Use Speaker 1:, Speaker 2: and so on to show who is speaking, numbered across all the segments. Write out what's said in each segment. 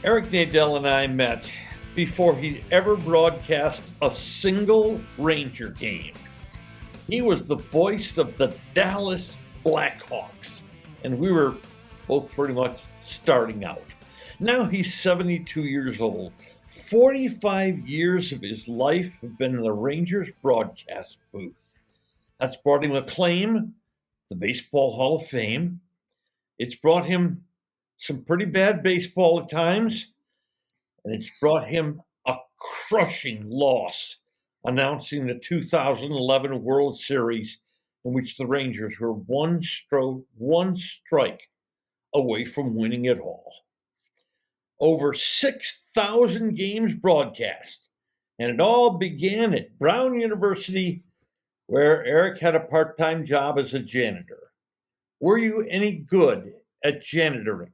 Speaker 1: Eric Nadel and I met before he'd ever broadcast a single Ranger game. He was the voice of the Dallas Blackhawks, and we were both pretty much starting out. Now he's 72 years old. 45 years of his life have been in the Rangers broadcast booth. That's brought him acclaim, the Baseball Hall of Fame. It's brought him some pretty bad baseball at times, and it's brought him a crushing loss announcing the 2011 World Series, in which the Rangers were one strike away from winning it all. Over 6,000 games broadcast, and it all began at Brown University, where Eric had a part-time job as a janitor. Were you any good at janitoring?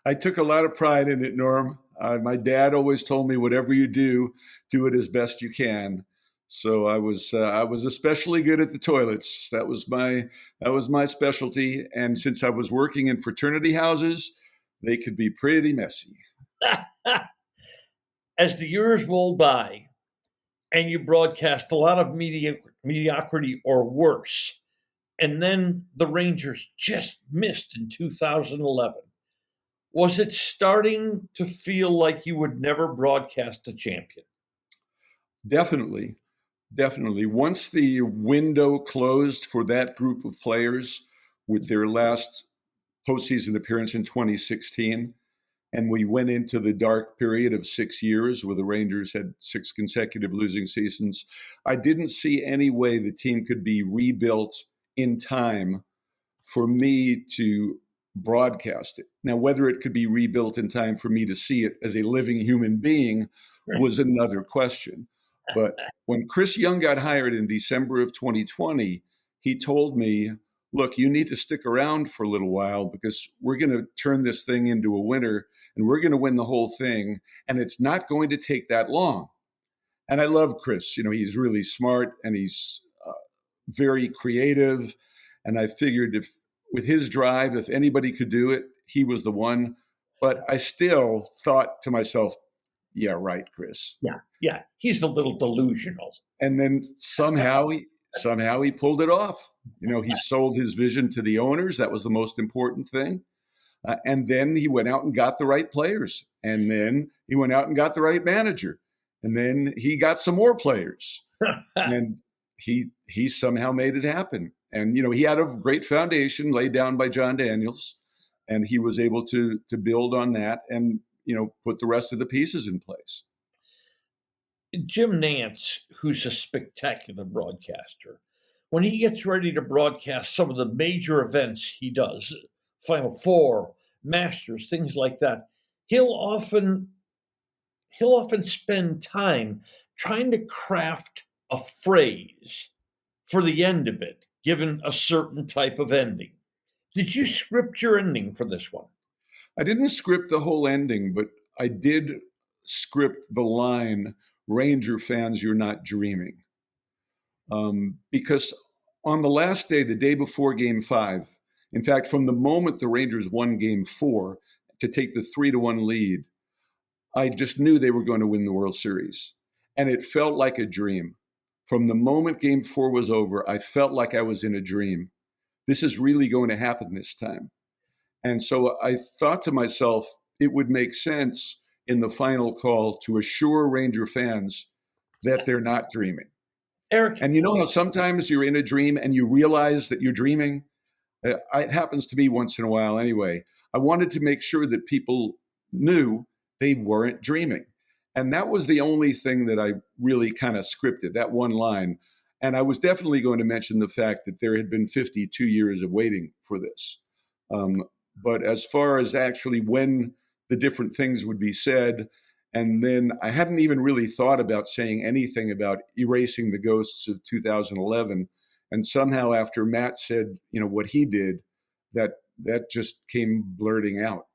Speaker 2: I took a lot of pride in it, Norm. My dad always told me, whatever you do it as best you can. So I was especially good at the toilets. That was my specialty. And since I was working in fraternity houses, they could be pretty messy.
Speaker 1: As the years rolled by, and you broadcast a lot of mediocrity or worse, and then the Rangers just missed in 2011. Was it starting to feel like you would never broadcast a champion?
Speaker 2: Definitely. Once the window closed for that group of players with their last postseason appearance in 2016, and we went into the dark period of 6 years where the Rangers had 6 consecutive losing seasons, I didn't see any way the team could be rebuilt in time for me to broadcast it. Now, whether it could be rebuilt in time for me to see it as a living human being was another question. But when Chris Young got hired in December of 2020, he told me, look, you need to stick around for a little while because we're going to turn this thing into a winner and we're going to win the whole thing. And it's not going to take that long. And I love Chris. He's really smart and he's very creative. And I figured with his drive, if anybody could do it, he was the one. But I still thought to myself, yeah, right, Chris.
Speaker 1: Yeah. He's a little delusional.
Speaker 2: And then somehow he pulled it off. He sold his vision to the owners. That was the most important thing. And then he went out and got the right players. And then he went out and got the right manager. And then he got some more players. And he somehow made it happen. And, he had a great foundation laid down by John Daniels, and he was able to build on that and, put the rest of the pieces in place.
Speaker 1: Jim Nance, who's a spectacular broadcaster, when he gets ready to broadcast some of the major events he does, Final Four, Masters, things like that, he'll often spend time trying to craft a phrase for the end of it, given a certain type of ending. Did you script your ending for this one?
Speaker 2: I didn't script the whole ending, but I did script the line, Ranger fans, you're not dreaming. Because on the last day, the day before Game 5, in fact, from the moment the Rangers won Game 4 to take the 3-1 lead, I just knew they were going to win the World Series. And it felt like a dream. From the moment Game 4 was over, I felt like I was in a dream. This is really going to happen this time. And so I thought to myself, it would make sense in the final call to assure Ranger fans that they're not dreaming.
Speaker 1: Eric.
Speaker 2: And you know how sometimes you're in a dream and you realize that you're dreaming? It happens to me once in a while anyway. I wanted to make sure that people knew they weren't dreaming. And that was the only thing that I really kind of scripted, that one line. And I was definitely going to mention the fact that there had been 52 years of waiting for this. But as far as actually when the different things would be said, and then I hadn't even really thought about saying anything about erasing the ghosts of 2011. And somehow after Matt said, what he did, that just came blurting out.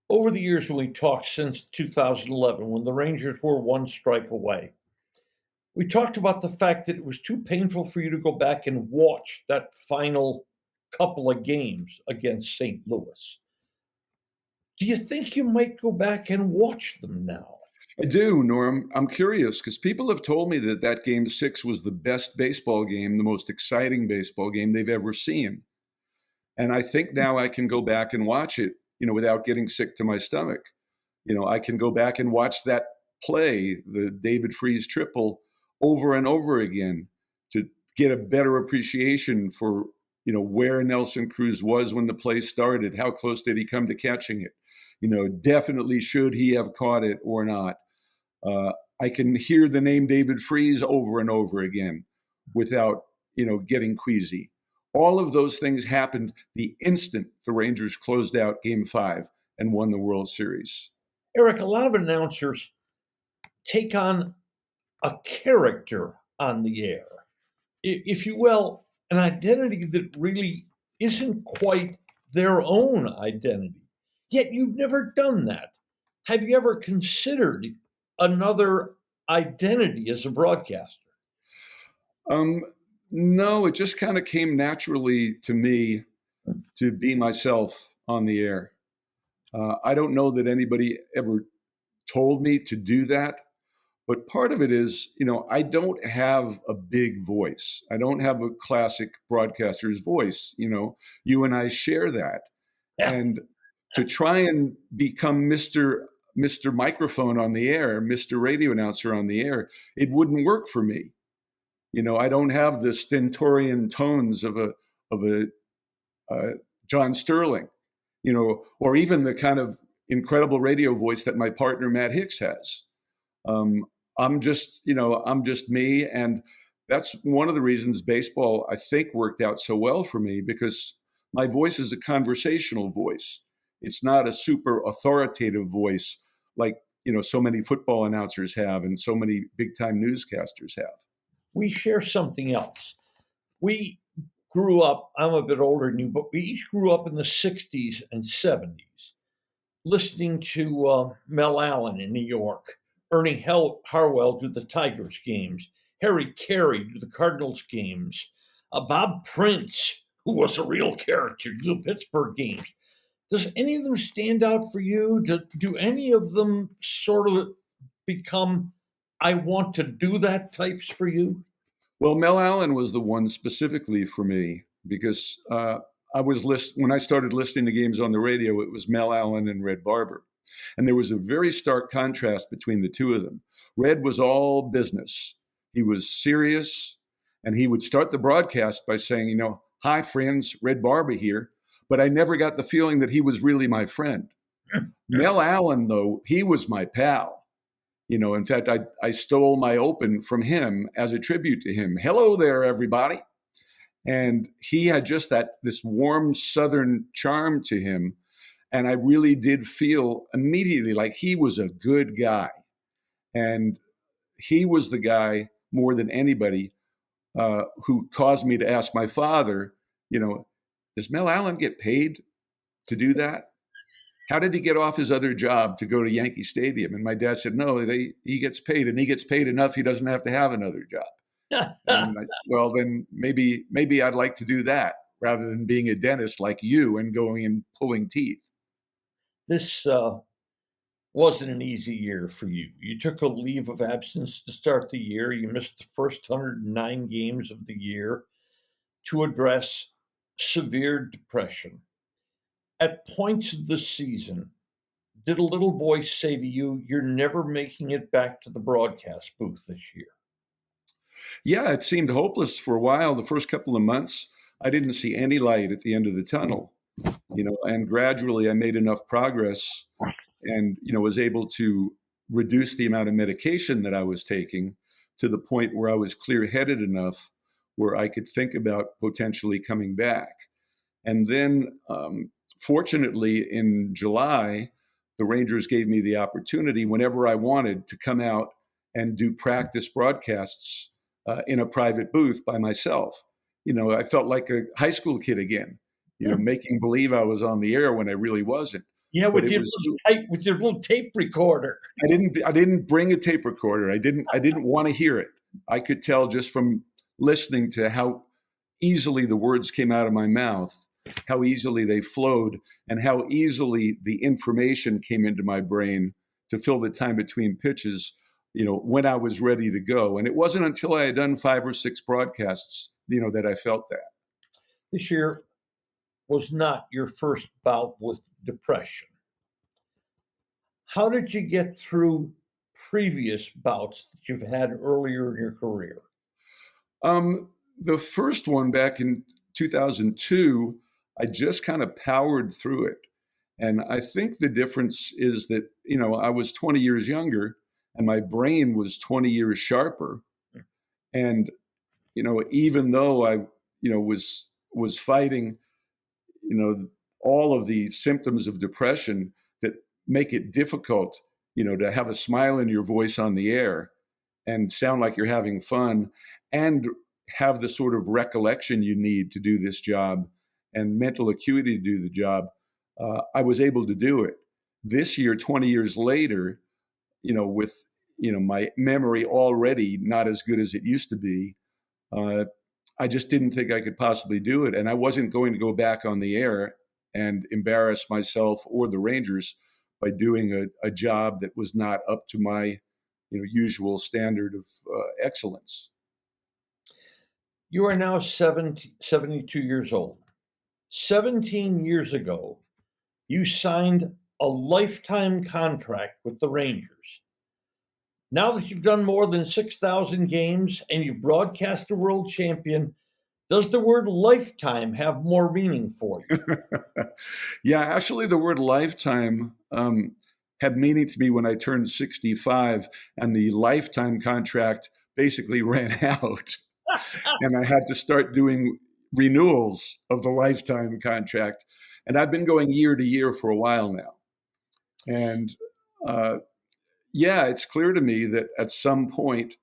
Speaker 1: Over the years when we talked since 2011, when the Rangers were one strike away, we talked about the fact that it was too painful for you to go back and watch that final couple of games against St. Louis. Do you think you might go back and watch them now?
Speaker 2: I do, Norm. I'm curious because people have told me that that game 6 was the best baseball game, the most exciting baseball game they've ever seen. And I think now I can go back and watch it, without getting sick to my stomach. I can go back and watch that play, the David Freese triple, over and over again to get a better appreciation for, where Nelson Cruz was when the play started. How close did he come to catching it? Definitely should he have caught it or not? I can hear the name David Freese over and over again without, getting queasy. All of those things happened the instant the Rangers closed out Game 5 and won the World Series.
Speaker 1: Eric, a lot of announcers take on a character on the air, if you will, an identity that really isn't quite their own identity. Yet you've never done that. Have you ever considered another identity as a broadcaster?
Speaker 2: No, it just kind of came naturally to me to be myself on the air. I don't know that anybody ever told me to do that, but part of it is, I don't have a big voice. I don't have a classic broadcaster's voice. You and I share that.
Speaker 1: Yeah.
Speaker 2: And to try and become Mr. Microphone on the air, Mr. Radio Announcer on the air, it wouldn't work for me. I don't have the stentorian tones of a John Sterling, or even the kind of incredible radio voice that my partner Matt Hicks has. I'm just me, and that's one of the reasons baseball, I think, worked out so well for me, because my voice is a conversational voice. It's not a super authoritative voice like so many football announcers have and so many big time newscasters have.
Speaker 1: We share something else. We grew up, I'm a bit older than you, but we each grew up in the 60s and 70s, listening to Mel Allen in New York, Ernie Harwell do the Tigers games, Harry Carey do the Cardinals games, Bob Prince, who was a real character, do the Pittsburgh games. Does any of them stand out for you? Do any of them sort of become, I want to do that types for you?
Speaker 2: Well, Mel Allen was the one specifically for me because when I started listening to games on the radio, it was Mel Allen and Red Barber. And there was a very stark contrast between the two of them. Red was all business. He was serious, and he would start the broadcast by saying, hi, friends, Red Barber here. But I never got the feeling that he was really my friend. Mel Allen, though, he was my pal. In fact, I stole my open from him as a tribute to him. Hello there, everybody. And he had just this warm Southern charm to him. And I really did feel immediately like he was a good guy. And he was the guy more than anybody who caused me to ask my father, does Mel Allen get paid to do that? How did he get off his other job to go to Yankee Stadium? And my dad said, no, he gets paid, and he gets paid enough. He doesn't have to have another job. And I said, well, then maybe I'd like to do that rather than being a dentist like you and going and pulling teeth.
Speaker 1: This wasn't an easy year for you. You took a leave of absence to start the year. You missed the first 109 games of the year to address severe depression. At points of the season, did a little voice say to you, you're never making it back to the broadcast booth this year?
Speaker 2: Yeah, it seemed hopeless for a while. The first couple of months, I didn't see any light at the end of the tunnel, and gradually I made enough progress and, was able to reduce the amount of medication that I was taking to the point where I was clear-headed enough where I could think about potentially coming back. And then, fortunately, in July, the Rangers gave me the opportunity whenever I wanted to come out and do practice broadcasts in a private booth by myself. I felt like a high school kid again, making believe I was on the air when I really wasn't.
Speaker 1: Yeah, with your little tape recorder.
Speaker 2: I didn't bring a tape recorder. I didn't want to hear it. I could tell just from listening to how easily the words came out of my mouth how easily they flowed and how easily the information came into my brain to fill the time between pitches, when I was ready to go. And it wasn't until I had done 5 or 6 broadcasts, that I felt that.
Speaker 1: This year was not your first bout with depression. How did you get through previous bouts that you've had earlier in your career?
Speaker 2: The first one back in 2002, I just kind of powered through it. And I think the difference is that, I was 20 years younger and my brain was 20 years sharper. And, even though I, was fighting, all of the symptoms of depression that make it difficult, to have a smile in your voice on the air and sound like you're having fun and have the sort of recollection you need to do this job and mental acuity to do the job, I was able to do it. This year, 20 years later, with, my memory already not as good as it used to be, I just didn't think I could possibly do it. And I wasn't going to go back on the air and embarrass myself or the Rangers by doing a job that was not up to my, usual standard of excellence.
Speaker 1: You are now 72 years old. 17 years ago, you signed a lifetime contract with the Rangers. Now that you've done more than 6,000 games and you've broadcast a world champion, does the word lifetime have more meaning for you?
Speaker 2: Yeah, actually, the word lifetime had meaning to me when I turned 65, and the lifetime contract basically ran out. And I had to start doing renewals of the lifetime contract. And I've been going year to year for a while now. And it's clear to me that at some point,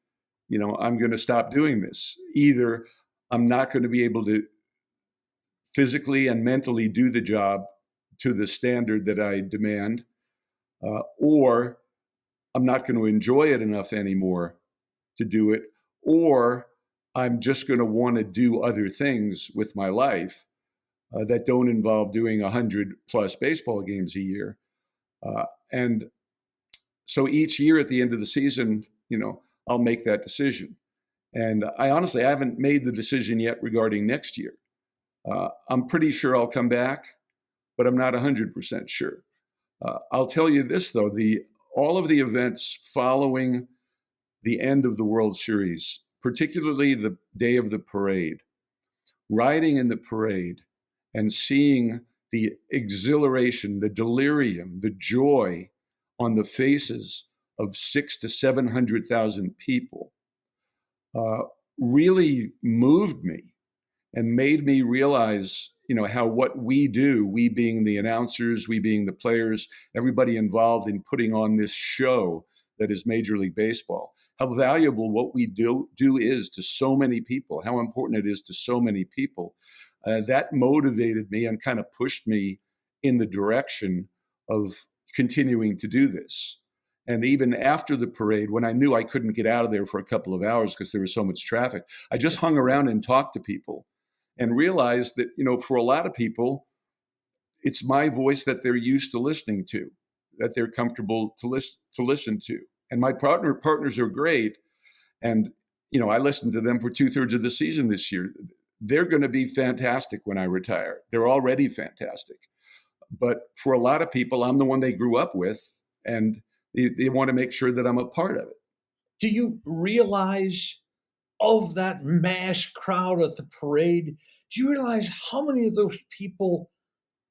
Speaker 2: I'm going to stop doing this. Either I'm not going to be able to physically and mentally do the job to the standard that I demand, or I'm not going to enjoy it enough anymore to do it, or I'm just going to want to do other things with my life that don't involve doing 100+ baseball games a year. And so each year at the end of the season, I'll make that decision. And I haven't made the decision yet regarding next year. I'm pretty sure I'll come back, but I'm not 100% sure. I'll tell you this, though, all of the events following the end of the World Series, particularly the day of the parade, riding in the parade and seeing the exhilaration, the delirium, the joy on the faces of 600,000 to 700,000 people really moved me and made me realize, how what we do, we being the announcers, we being the players, everybody involved in putting on this show that is Major League Baseball, how valuable what we do is to so many people, how important it is to so many people. That motivated me and kind of pushed me in the direction of continuing to do this. And even after the parade, when I knew I couldn't get out of there for a couple of hours because there was so much traffic, I just hung around and talked to people and realized that, for a lot of people, it's my voice that they're used to listening to, that they're comfortable to listen to. And my partners are great. And, I listened to them for 2/3 of the season this year. They're going to be fantastic when I retire. They're already fantastic. But for a lot of people, I'm the one they grew up with, and they want to make sure that I'm a part of it.
Speaker 1: Do you realize, of that mass crowd at the parade, do you realize how many of those people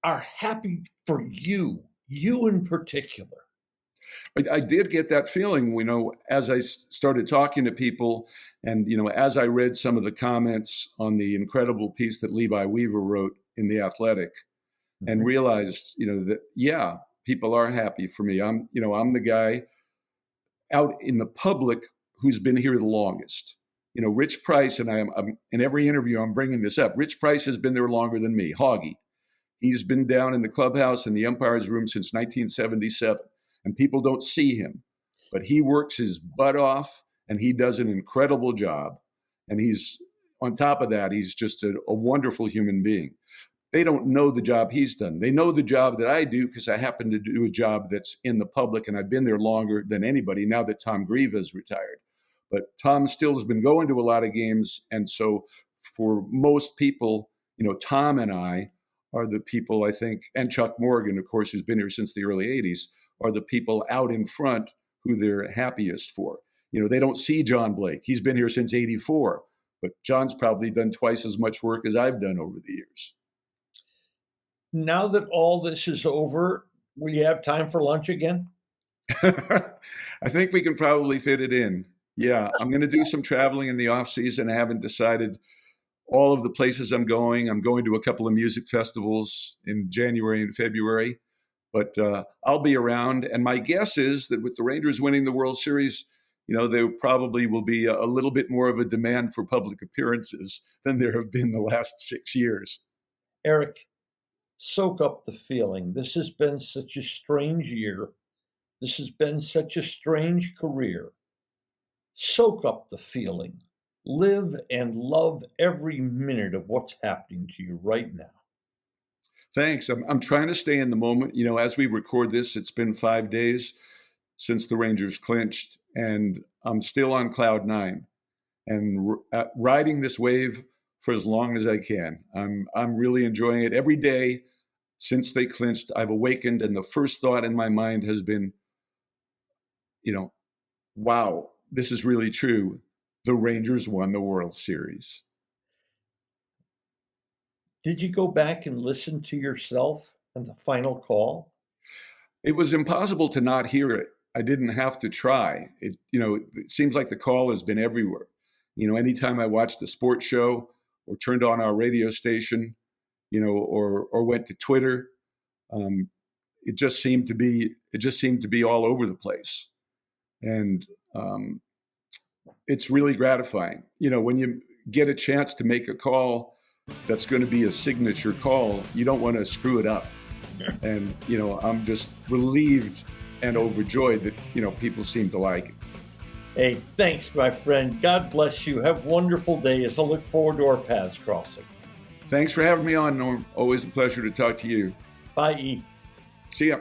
Speaker 1: are happy for you in particular?
Speaker 2: I did get that feeling, as I started talking to people and, as I read some of the comments on the incredible piece that Levi Weaver wrote in The Athletic, and realized, that, people are happy for me. I'm the guy out in the public who's been here the longest. Rich Price, and I'm in every interview, I'm bringing this up. Rich Price has been there longer than me, Hoggy. He's been down in the clubhouse in the umpire's room since 1977, and people don't see him. But he works his butt off, and he does an incredible job. And he's, on top of that, he's just a wonderful human being. they don't know the job he's done. They know the job that I do because I happen to do a job that's in the public, and I've been there longer than anybody now that Tom Grieve has retired. But Tom still has been going to a lot of games. And so for most people, Tom and I are the people, I think, and Chuck Morgan, of course, who's been here since the early 80s, are the people out in front who they're happiest for. They don't see John Blake. He's been here since 84, but John's probably done twice as much work as I've done over the years.
Speaker 1: Now that all this is over, will you have time for lunch again?
Speaker 2: I think we can probably fit it in. Yeah, I'm going to do some traveling in the off season. I haven't decided all of the places I'm going. I'm going to a couple of music festivals in January and February, but I'll be around. And my guess is that with the Rangers winning the World Series, there probably will be a little bit more of a demand for public appearances than there have been the last 6 years.
Speaker 1: Eric, soak up the feeling. This has been such a strange year. This has been such a strange career. Soak up the feeling. Live and love every minute of what's happening to you right now.
Speaker 2: Thanks. I'm trying to stay in the moment. As we record this, it's been 5 days since the Rangers clinched, and I'm still on cloud nine and riding this wave for as long as I can. I'm really enjoying it. Every day since they clinched, I've awakened, and the first thought in my mind has been, wow, this is really true. The Rangers won the World Series.
Speaker 1: Did you go back and listen to yourself on the final call?
Speaker 2: It was impossible to not hear it. I didn't have to try. It seems like the call has been everywhere. Anytime I watched a sports show or turned on our radio station, or went to Twitter, it just seemed to be all over the place. And it's really gratifying. When you get a chance to make a call that's going to be a signature call, you don't want to screw it up. And, I'm just relieved and overjoyed that, people seem to like it.
Speaker 1: Hey, thanks, my friend. God bless you. Have wonderful days. I look forward to our paths crossing.
Speaker 2: Thanks for having me on, Norm. Always a pleasure to talk to you.
Speaker 1: Bye, E.
Speaker 2: See ya.